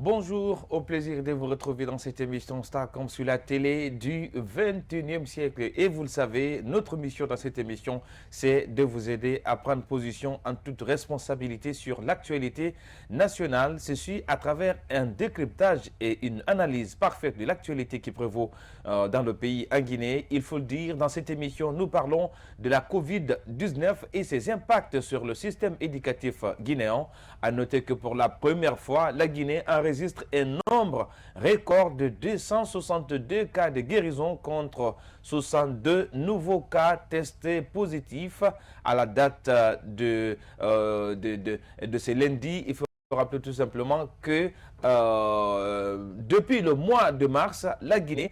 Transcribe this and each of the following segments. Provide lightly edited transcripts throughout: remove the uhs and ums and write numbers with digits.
Bonjour, au plaisir de vous retrouver dans cette émission Star comme sur la télé du 21e siècle. Et vous le savez, notre mission dans cette émission, c'est de vous aider à prendre position en toute responsabilité sur l'actualité nationale. Ceci à travers un décryptage et une analyse parfaite de l'actualité qui prévaut dans le pays en Guinée. Il faut le dire, dans cette émission, nous parlons de la Covid-19 et ses impacts sur le système éducatif guinéen. À noter que pour la première fois, la Guinée enregistre un nombre record de 262 cas de guérison contre 62 nouveaux cas testés positifs à la date de ce lundi. Il faut rappeler tout simplement que depuis le mois de mars, la Guinée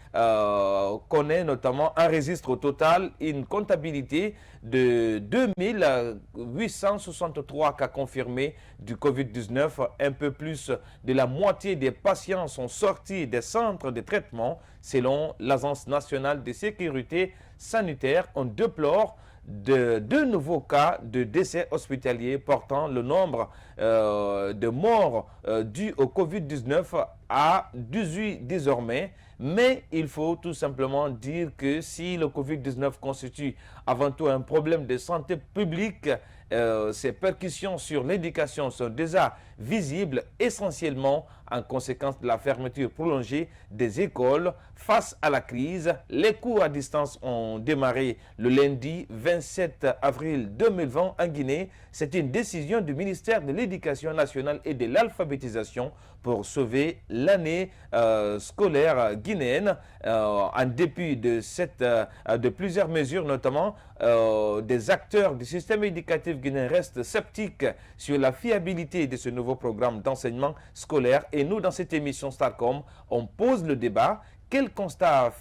connaît notamment, enregistre au total une comptabilité de 2863 cas confirmés du Covid-19. Un peu plus de la moitié des patients sont sortis des centres de traitement selon l'Agence nationale de sécurité sanitaire. On déplore de deux nouveaux cas de décès hospitaliers portant le nombre de morts dus au Covid-19 à 18 désormais. Mais il faut tout simplement dire que si le Covid-19 constitue avant tout un problème de santé publique, ses percussions sur l'éducation sont déjà visibles essentiellement en conséquence de la fermeture prolongée des écoles. Face à la crise, les cours à distance ont démarré le lundi 27 avril 2020 en Guinée. C'est une décision du ministère de l'Éducation nationale et de l'alphabétisation pour sauver l'année scolaire guinéenne. En dépit de plusieurs mesures, notamment des acteurs du système éducatif guinéen restent sceptiques sur la fiabilité de ce nouveau programme d'enseignement scolaire. Et nous, dans cette émission Starcom, on pose le débat. Quel constat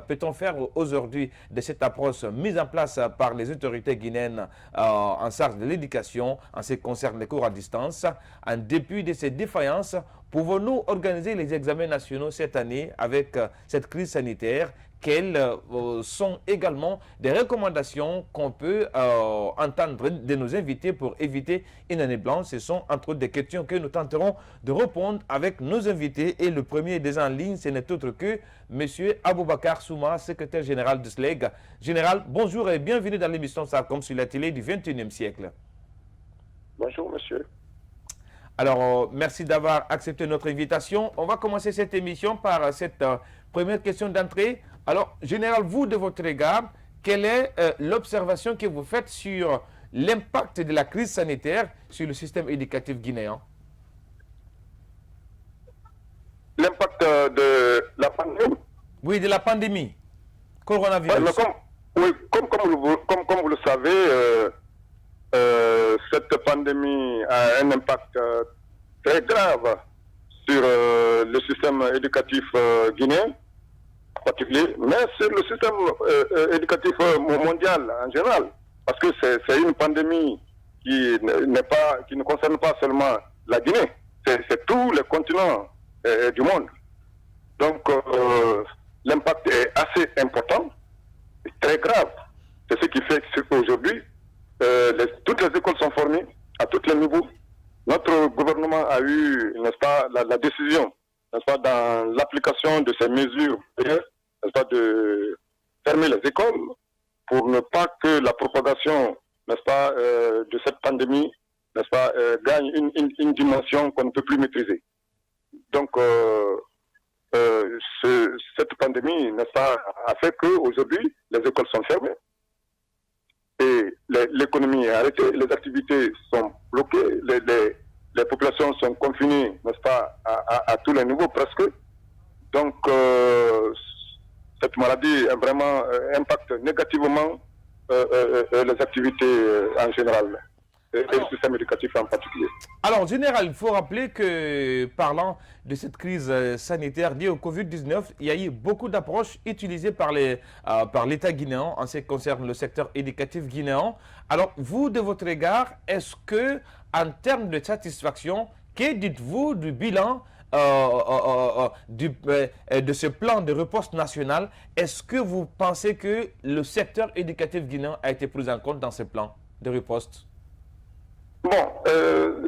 peut-on faire aujourd'hui de cette approche mise en place par les autorités guinéennes en charge de l'éducation en ce qui concerne les cours à distance? En dépit de ces défaillances, pouvons-nous organiser les examens nationaux cette année avec cette crise sanitaire? Quelles sont également des recommandations qu'on peut entendre de nos invités pour éviter une année blanche? Ce sont entre autres des questions que nous tenterons de répondre avec nos invités. Et le premier des en ligne, ce n'est autre que M. Aboubakar Souma, secrétaire général de SLEG. Général, bonjour et bienvenue dans l'émission Sarcom sur la télé du 21e siècle. Bonjour, monsieur. Alors, merci d'avoir accepté notre invitation. On va commencer cette émission par cette première question d'entrée. Alors, Général, vous, de votre regard, quelle est l'observation que vous faites sur l'impact de la crise sanitaire sur le système éducatif guinéen? L'impact de la pandémie? Oui, de la pandémie, coronavirus. Comme vous le savez, cette pandémie a un impact très grave sur le système éducatif guinéen, en particulier, mais sur le système éducatif mondial en général. Parce que c'est une pandémie qui ne concerne pas seulement la Guinée, c'est tous les continents du monde. Donc, l'impact est assez important, très grave. C'est ce qui fait qu'aujourd'hui, toutes les écoles sont formées à tous les niveaux. Notre gouvernement a eu, n'est-ce pas, la décision, n'est-ce pas, dans l'application de ces mesures, n'est-ce pas, de fermer les écoles pour ne pas que la propagation, n'est-ce pas, de cette pandémie, n'est-ce pas, gagne une dimension qu'on ne peut plus maîtriser. Donc, cette pandémie, n'est-ce pas, a fait qu'aujourd'hui, les écoles sont fermées. Et l'économie est arrêtée, les activités sont bloquées, les populations sont confinées, n'est-ce pas, à tous les niveaux presque. Donc, cette maladie a vraiment impacte négativement les activités en général, et le système éducatif en particulier. Alors, Général, il faut rappeler que, parlant de cette crise sanitaire liée au Covid-19, il y a eu beaucoup d'approches utilisées par l'État guinéen en ce qui concerne le secteur éducatif guinéen. Alors, vous, de votre regard, est-ce que, en termes de satisfaction, que dites-vous du bilan de ce plan de riposte national? Est-ce que vous pensez que le secteur éducatif guinéen a été pris en compte dans ce plan de riposte? Bon,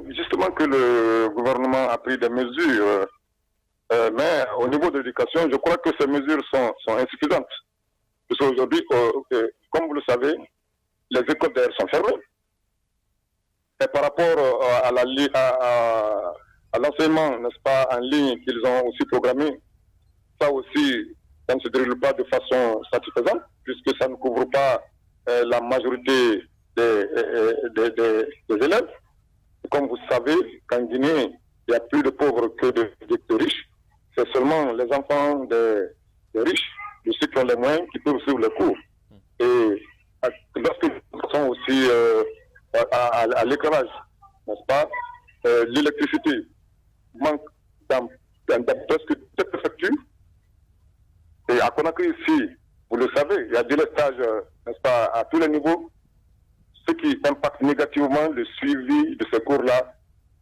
justement que le gouvernement a pris des mesures Mais au niveau de l'éducation, je crois que ces mesures sont insuffisantes. Parce qu'aujourd'hui, comme vous le savez, les écoles d'air sont fermées. Et par rapport à l'enseignement, n'est-ce pas, en ligne qu'ils ont aussi programmé, ça aussi, ça ne se déroule pas de façon satisfaisante, puisque ça ne couvre pas la majorité des élèves. Et comme vous savez, qu'en Guinée, il y a plus de pauvres que de riches. C'est seulement les enfants des riches, de ceux qui ont les moyens, qui peuvent suivre les cours. Et lorsque nous pensons aussi à l'éclairage, n'est-ce pas, l'électricité manque dans presque toutes les préfectures. Et à Conakry ici, vous le savez, il y a du délestage, n'est-ce pas, à tous les niveaux, ce qui impacte négativement le suivi de ces cours-là,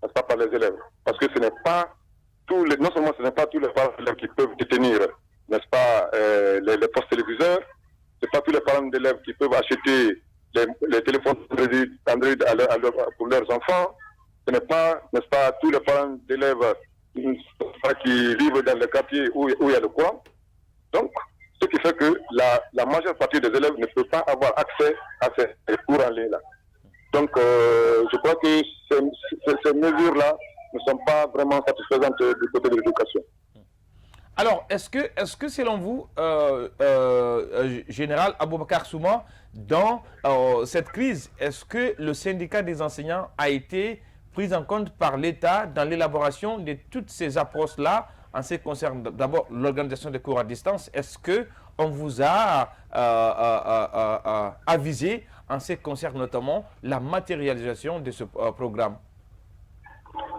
n'est-ce pas, par les élèves. Parce que ce n'est pas non seulement ce n'est pas tous les parents d'élèves qui peuvent détenir, n'est-ce pas, les postes téléviseurs, ce n'est pas tous les parents d'élèves qui peuvent acheter les téléphones Android pour leurs enfants, ce n'est pas, n'est-ce pas, tous les parents d'élèves qui vivent dans les quartiers où il y a le courant. Donc, ce qui fait que la majeure partie des élèves ne peut pas avoir accès à ces cours en ligne-là. Donc, je crois que ces mesures-là ne sont pas vraiment satisfaisantes du côté de l'éducation. Alors, est-ce que selon vous, Général Aboubakar Souma, dans cette crise, est-ce que le syndicat des enseignants a été pris en compte par l'État dans l'élaboration de toutes ces approches-là en ce qui concerne d'abord l'organisation des cours à distance? Est-ce qu'on vous a avisé en ce qui concerne notamment la matérialisation de ce programme?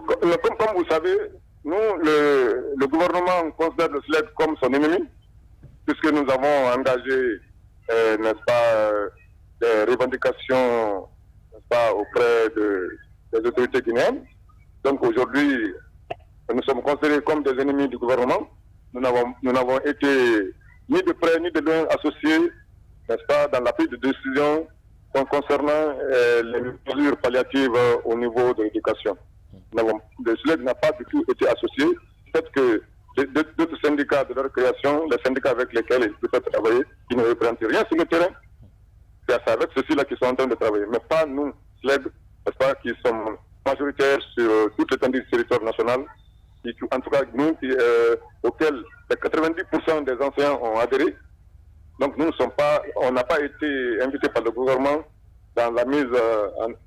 Comme vous savez, nous, le gouvernement considère le SLED comme son ennemi, puisque nous avons engagé, n'est-ce pas, des revendications, n'est-ce pas, auprès des autorités guinéennes. Donc aujourd'hui, nous sommes considérés comme des ennemis du gouvernement. Nous n'avons été ni de près ni de loin associés, n'est-ce pas, dans la prise de décision concernant les mesures palliatives au niveau de l'éducation. Le SLED n'a pas du tout été associé. Peut-être que d'autres syndicats de leur création, les syndicats avec lesquels ils peuvent travailler, ils ne représentent rien sur le terrain. C'est avec ceux-là qui sont en train de travailler. Mais pas nous, SLED, n'est-ce pas, qui sommes majoritaires sur toute l'étendue du territoire national. En tout cas, nous, auxquels les 90% des enseignants ont adhéré. Donc nous ne sommes pas, on n'a pas été invités par le gouvernement dans la mise,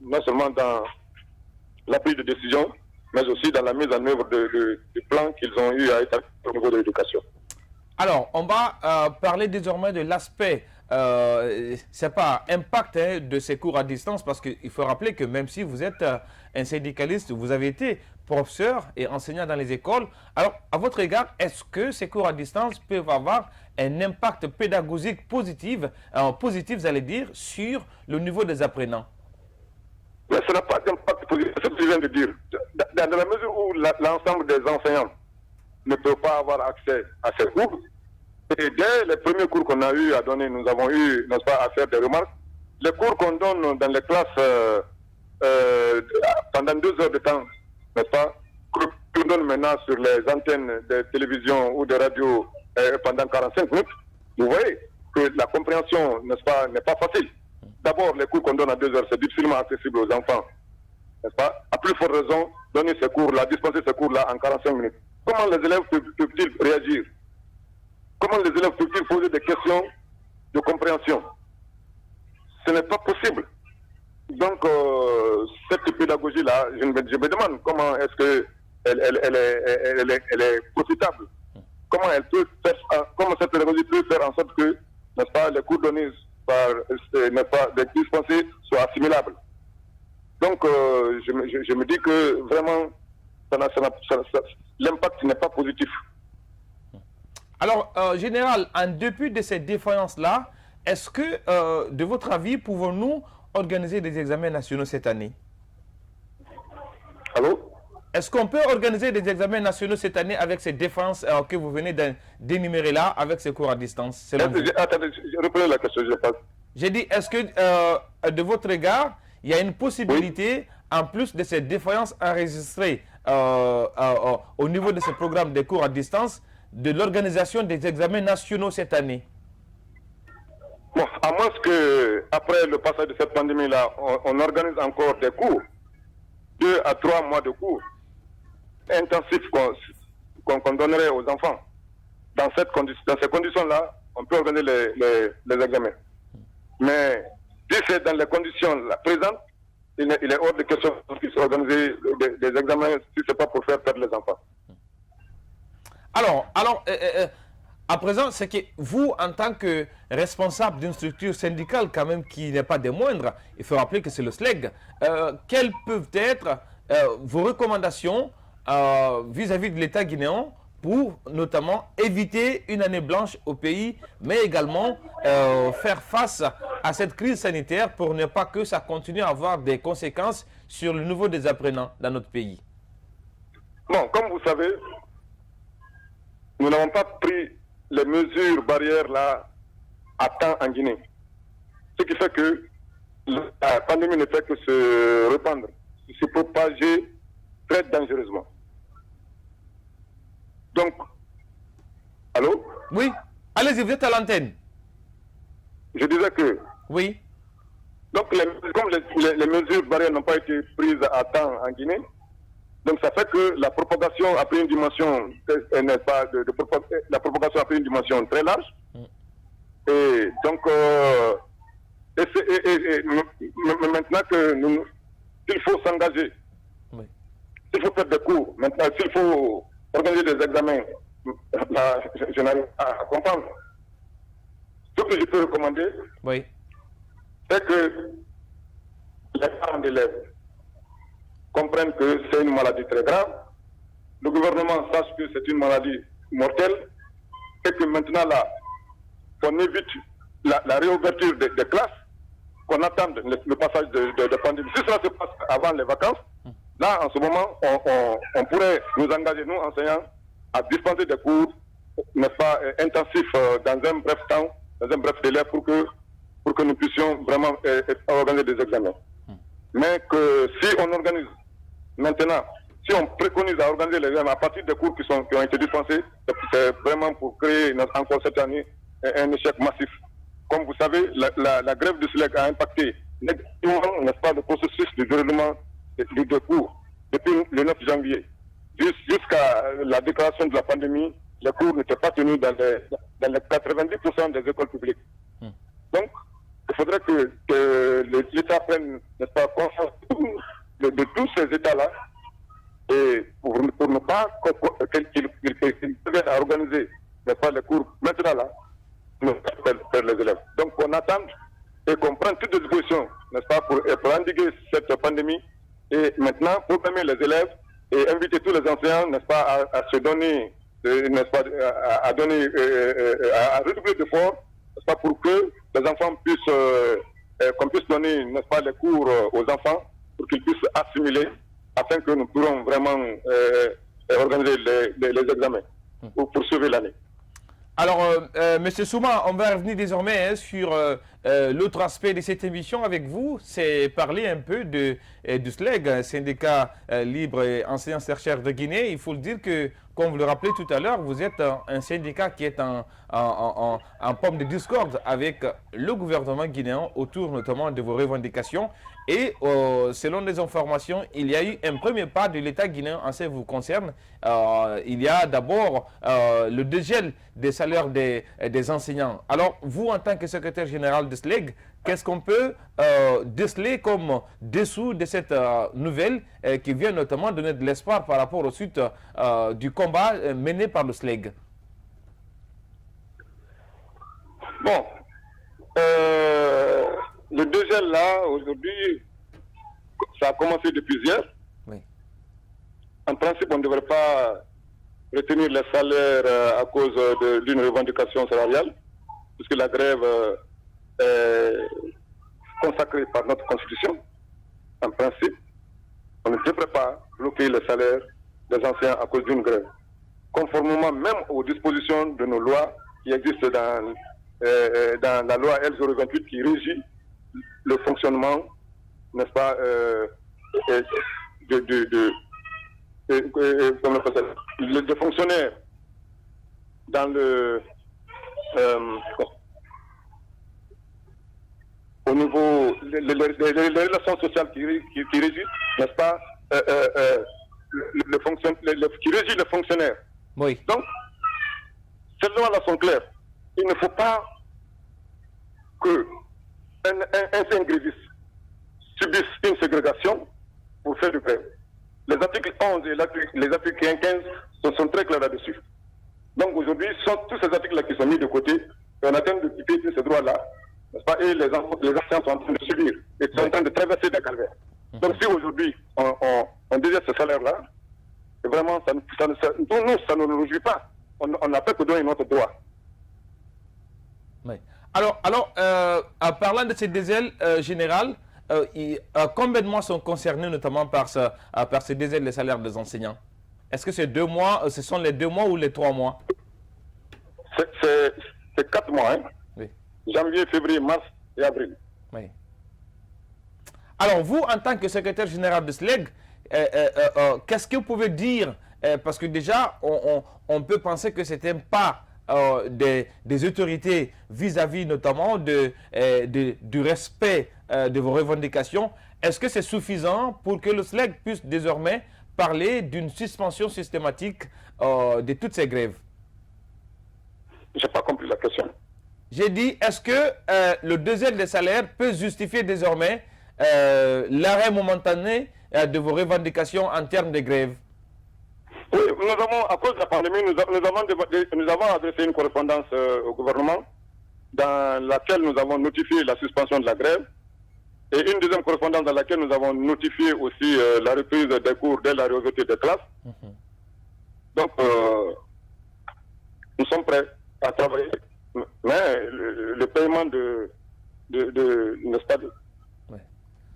non seulement dans la prise de décision, mais aussi dans la mise en œuvre du plan qu'ils ont eu à établir au niveau de l'éducation. Alors, on va parler désormais de l'aspect, c'est pas impact de ces cours à distance, parce qu'il faut rappeler que même si vous êtes un syndicaliste, vous avez été professeur et enseignant dans les écoles. Alors, à votre égard, est-ce que ces cours à distance peuvent avoir un impact pédagogique positif, j'allais dire, sur le niveau des apprenants? Mais ça n'a pas d'impact positif, c'est ce que je viens de dire. Dans la mesure où l'ensemble des enseignants ne peuvent pas avoir accès à ces cours, et dès les premiers cours qu'on a eu à donner, nous avons eu, n'est-ce pas, à faire des remarques. Les cours qu'on donne dans les classes pendant 2 heures de temps, n'est-ce pas, qu'on donne maintenant sur les antennes de télévision ou de radio pendant 45 minutes, vous voyez que la compréhension, n'est-ce pas, n'est pas facile. D'abord, les cours qu'on donne à 2 heures, c'est difficilement accessible aux enfants, n'est-ce pas? À plus forte raison, donner ces cours-là, dispenser ces cours-là en 45 minutes. Comment les élèves peuvent-ils réagir? Comment les élèves peuvent-ils poser des questions de compréhension? Ce n'est pas possible. Donc, cette pédagogie-là, je me demande comment est-ce qu'elle est profitable. Comment cette pédagogie peut faire en sorte que, n'est-ce pas, les cours donnés n'est pas des dispensés soient assimilables. Donc, je me dis que vraiment, l'impact n'est pas positif. Alors, Général, en dépit de ces défaillances-là, est-ce que, de votre avis, pouvons-nous organiser des examens nationaux cette année? Allô? Est-ce qu'on peut organiser des examens nationaux cette année avec ces défenses que vous venez d'énumérer là, avec ces cours à distance? Attendez, je reprends la question, je passe. J'ai dit, est-ce que, de votre regard, il y a une possibilité, en plus de ces défaillances enregistrées au niveau de ce programme des cours à distance, de l'organisation des examens nationaux cette année? Bon, à moins qu'après le passage de cette pandémie-là, on organise encore des cours, 2 à 3 mois de cours intensifs qu'on donnerait aux enfants. Dans ces conditions-là, on peut organiser les examens. Mais si c'est dans les conditions présentes, il est hors de question qu'on puisse organiser des examens si ce n'est pas pour faire perdre les enfants. Alors, à présent, c'est que vous, en tant que responsable d'une structure syndicale quand même qui n'est pas des moindres, il faut rappeler que c'est le SLEG, quelles peuvent être vos recommandations vis-à-vis de l'État guinéen pour notamment éviter une année blanche au pays, mais également faire face à cette crise sanitaire pour ne pas que ça continue à avoir des conséquences sur le niveau des apprenants dans notre pays? Bon, comme vous savez, nous n'avons pas pris les mesures barrières là à temps en Guinée. Ce qui fait que la pandémie ne fait que se répandre, se propager très dangereusement. Donc, allô? Oui, allez-y, vous êtes à l'antenne. Je disais que... Oui. Donc, comme les mesures barrières n'ont pas été prises à temps en Guinée, donc ça fait que la propagation a pris une dimension, la propagation a pris une dimension très large. Et donc, maintenant que s'il faut s'engager, oui, s'il faut faire des cours, maintenant s'il faut organiser des examens, là, je n'arrive pas à comprendre. Ce que je peux recommander, oui, c'est que les parents d'élèves comprennent que c'est une maladie très grave, le gouvernement sache que c'est une maladie mortelle, et que maintenant là, qu'on évite la réouverture des classes, qu'on attende le passage de pandémie. Si cela se passe avant les vacances, là, en ce moment, on pourrait nous engager, nous, enseignants, à dispenser des cours, n'est-ce pas, intensifs dans un bref temps, dans un bref délai, pour que nous puissions vraiment organiser des examens. Mais que si on organise maintenant, si on préconise à organiser les examens à partir des cours qui ont été dispensés, c'est vraiment pour créer encore cette année un échec massif. Comme vous savez, la grève du SLEG a impacté négativement, n'est-ce pas, le processus de déroulement des cours depuis le 9 janvier. Jusqu'à la déclaration de la pandémie, les cours n'étaient pas tenus dans les 90% des écoles publiques. Donc, il faudrait que l'État prenne, n'est-ce pas, conscience de tous ces États-là, et pour ne pas qu'ils viennent à organiser, n'est-ce pas, les cours maintenant là, pour les élèves. Donc, on attend et qu'on prenne toutes les dispositions, n'est-ce pas, pour endiguer cette pandémie, et maintenant, programmer les élèves et inviter tous les enseignants, n'est-ce pas, à se donner, n'est-ce pas, à redoubler d'efforts, n'est-ce pas, pour que les enfants puissent, qu'on puisse donner, n'est-ce pas, les cours aux enfants, pour qu'ils puissent assimiler, afin que nous pourrons vraiment organiser les examens pour poursuivre l'année. Alors, M. Souma, on va revenir désormais sur l'autre aspect de cette émission avec vous, c'est parler un peu du SLEG, syndicat libre et enseignants-chercheurs de Guinée. Il faut le dire que, comme vous le rappelez tout à l'heure, vous êtes un syndicat qui est en pomme de discorde avec le gouvernement guinéen autour notamment de vos revendications. Et selon les informations, il y a eu un premier pas de l'État guinéen en ce qui vous concerne. Il y a d'abord le dégel des salaires des enseignants. Alors, vous, en tant que secrétaire général de SLEG, qu'est-ce qu'on peut déceler comme dessous de cette nouvelle qui vient notamment donner de l'espoir par rapport aux suites du combat mené par le SLEG? Bon, le dégel là, aujourd'hui, ça a commencé depuis hier. Oui. En principe, on ne devrait pas retenir les salaires à cause d'une revendication salariale, puisque la grève est consacrée par notre Constitution. En principe, on ne devrait pas bloquer les salaires des enseignants à cause d'une grève, conformément même aux dispositions de nos lois qui existent dans la loi L028 qui régit le fonctionnement, n'est-ce pas, les fonctionnaires dans au niveau les relations sociales qui régissent, n'est-ce pas, qui régissent les fonctionnaires. Oui. Donc, ces lois-là sont claires. Il ne faut pas que un gréviste subisse une ségrégation pour faire du grève. Les articles 11 et les articles 15 sont très clairs là-dessus. Donc aujourd'hui, ce sont tous ces articles-là qui sont mis de côté et on attend de quitter ce droit-là, n'est-ce pas? Et les anciens sont en train de subir et sont en train de traverser des calvaires. Donc si aujourd'hui on désire ce salaire-là, vraiment, ça ne nous réjouit pas. On n'a pas que donner notre droit. Oui. Alors en parlant de ces désels générales, combien de mois sont concernés notamment par ces désels des salaires des enseignants? Est-ce que c'est 2 mois, ce sont les 2 mois ou les 3 mois? C'est 4 mois, hein? Oui. Janvier, février, mars et avril. Oui. Alors vous, en tant que secrétaire général de SLEG, qu'est-ce que vous pouvez dire? Parce que déjà, on peut penser que c'est un pas des autorités vis-à-vis notamment du respect de vos revendications. Est-ce que c'est suffisant pour que le SLEG puisse désormais parler d'une suspension systématique de toutes ces grèves? Je n'ai pas compris la question. J'ai dit, est-ce que le désel des salaires peut justifier désormais l'arrêt momentané de vos revendications en termes de grève? Oui, à cause de la pandémie, nous avons adressé une correspondance au gouvernement dans laquelle nous avons notifié la suspension de la grève et une deuxième correspondance dans laquelle nous avons notifié aussi la reprise des cours dès la réouverture des classes. Donc, nous sommes prêts à travailler, mais le paiement n'est-ce pas,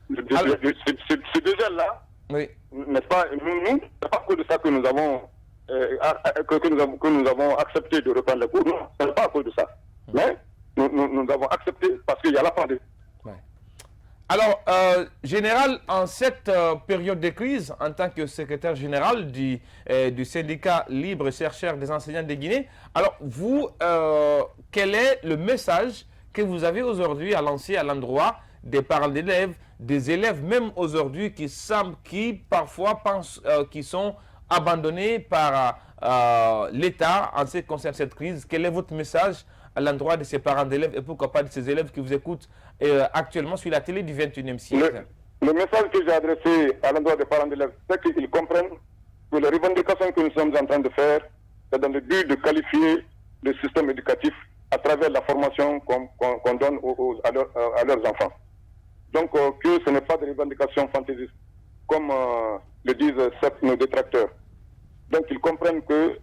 ce dégel-là, oui. N'est-ce pas, nous c'est pas que de ça que nous avons que nous avons accepté de reprendre les cours. Non, ce n'est pas à cause de ça. Mais nous avons accepté parce qu'il y a la pandémie. Ouais. Alors, général, en cette période de crise, en tant que secrétaire général du syndicat libre et chercheur des enseignants de Guinée, alors vous, quel est le message que vous avez aujourd'hui à lancer à l'endroit des parents d'élèves, des élèves même aujourd'hui qui parfois pensent qu'ils sont abandonnés par l'État en ce qui concerne cette crise? Quel est votre message à l'endroit de ces parents d'élèves et pourquoi pas de ces élèves qui vous écoutent actuellement sur la télé du 21e siècle? Le message que j'ai adressé à l'endroit des parents d'élèves, c'est qu'ils comprennent que les revendications que nous sommes en train de faire, c'est dans le but de qualifier le système éducatif à travers la formation qu'on donne à leurs enfants. Donc, que ce n'est pas des revendications fantaisistes, comme le disent nos détracteurs. Donc, ils comprennent que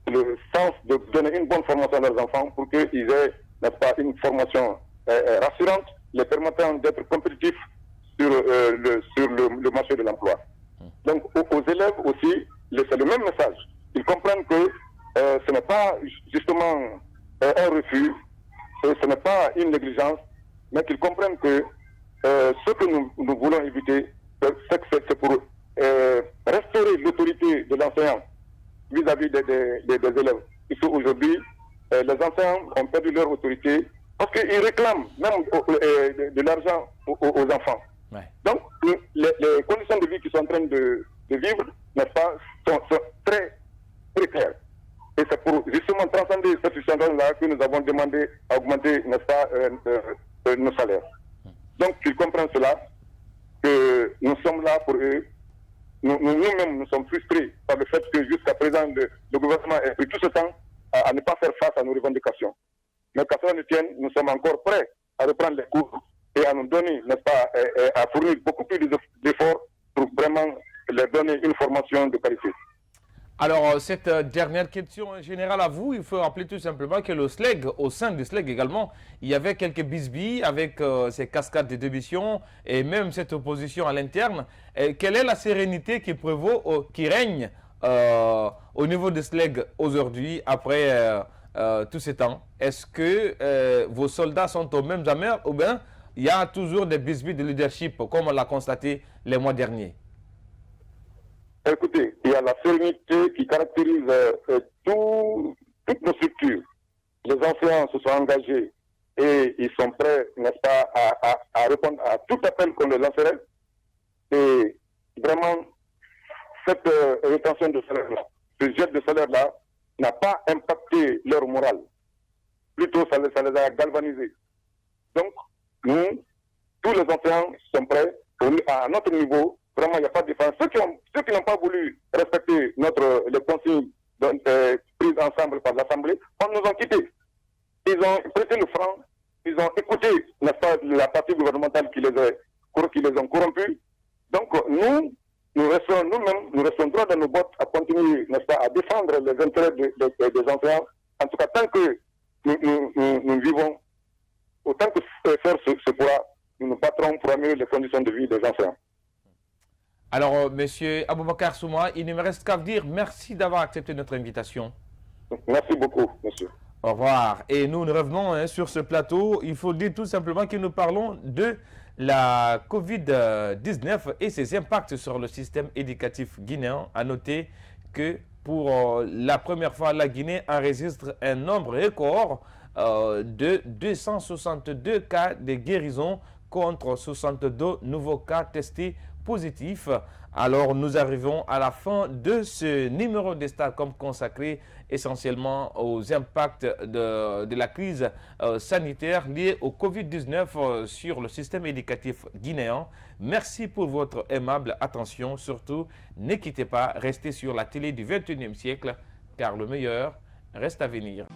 le sens de donner une bonne formation à leurs enfants pour qu'ils aient, n'est-ce pas, une formation rassurante, les permettant d'être compétitifs sur le marché de l'emploi. Donc, aux élèves aussi, c'est le même message. Ils comprennent que ce n'est pas justement un refus, ce n'est pas une négligence, mais qu'ils comprennent que ce que nous voulons éviter, c'est pour restaurer l'autorité de l'enseignant vis-à-vis des élèves. Puisque aujourd'hui, les enseignants ont perdu leur autorité parce qu'ils réclament même de l'argent aux enfants. Ouais. Donc, les conditions de vie qu'ils sont en train de vivre, n'est-ce pas, sont très précaires. Et c'est pour justement transcender cette situation-là que nous avons demandé à augmenter, n'est-ce pas, nos salaires. Donc, qu'ils comprennent cela, que nous sommes là pour eux. Nous-mêmes, nous sommes frustrés par le fait que jusqu'à présent, le gouvernement ait pris tout ce temps à ne pas faire face à nos revendications. Mais qu'à cela ne tienne, nous sommes encore prêts à reprendre les cours et à nous donner, n'est-ce pas, à fournir beaucoup plus d'efforts pour vraiment leur donner une formation de qualité. Alors, cette dernière question générale à vous, il faut rappeler tout simplement que le SLEG, au sein du SLEG également, il y avait quelques bisbilles avec ces cascades de démission et même cette opposition à l'interne. Quelle est la sérénité qui prévaut, qui règne au niveau du SLEG aujourd'hui, après tout ce temps? Est-ce que vos soldats sont aux mêmes amers ou bien il y a toujours des bisbilles de leadership, comme on l'a constaté les mois derniers? Écoutez, il y a la sérénité qui caractérise toutes nos structures. Les enseignants se sont engagés et ils sont prêts, n'est-ce pas, à répondre à tout appel qu'on leur lancerait. Et vraiment, cette rétention de salaire-là, ce jet de salaire-là, n'a pas impacté leur morale. Plutôt, ça les a galvanisés. Donc, nous, tous les enseignants sont prêts à notre niveau. Vraiment, il n'y a pas de différence. Ceux qui n'ont pas voulu respecter les consignes prises ensemble par l'Assemblée, on nous a quittés. Ils ont prêté le franc, ils ont écouté la partie gouvernementale qui les ont corrompus. Donc, nous restons nous-mêmes, nous restons droits dans nos bottes à continuer, n'est-ce pas, à défendre les intérêts des enseignants. En tout cas, tant que nous vivons, autant que faire se pourra, nous nous battrons pour améliorer les conditions de vie des enseignants. Alors, Monsieur Aboubacar Souma, il ne me reste qu'à vous dire merci d'avoir accepté notre invitation. Merci beaucoup, monsieur. Au revoir. Et nous revenons sur ce plateau. Il faut dire tout simplement que nous parlons de la Covid-19 et ses impacts sur le système éducatif guinéen. À noter que pour la première fois, la Guinée enregistre un nombre record de 262 cas de guérison contre 62 nouveaux cas testés positifs. Alors nous arrivons à la fin de ce numéro de Starcom consacré essentiellement aux impacts de la crise sanitaire liée au Covid-19 sur le système éducatif guinéen. Merci pour votre aimable attention. Surtout, ne quittez pas, restez sur la télé du 21e siècle car le meilleur reste à venir.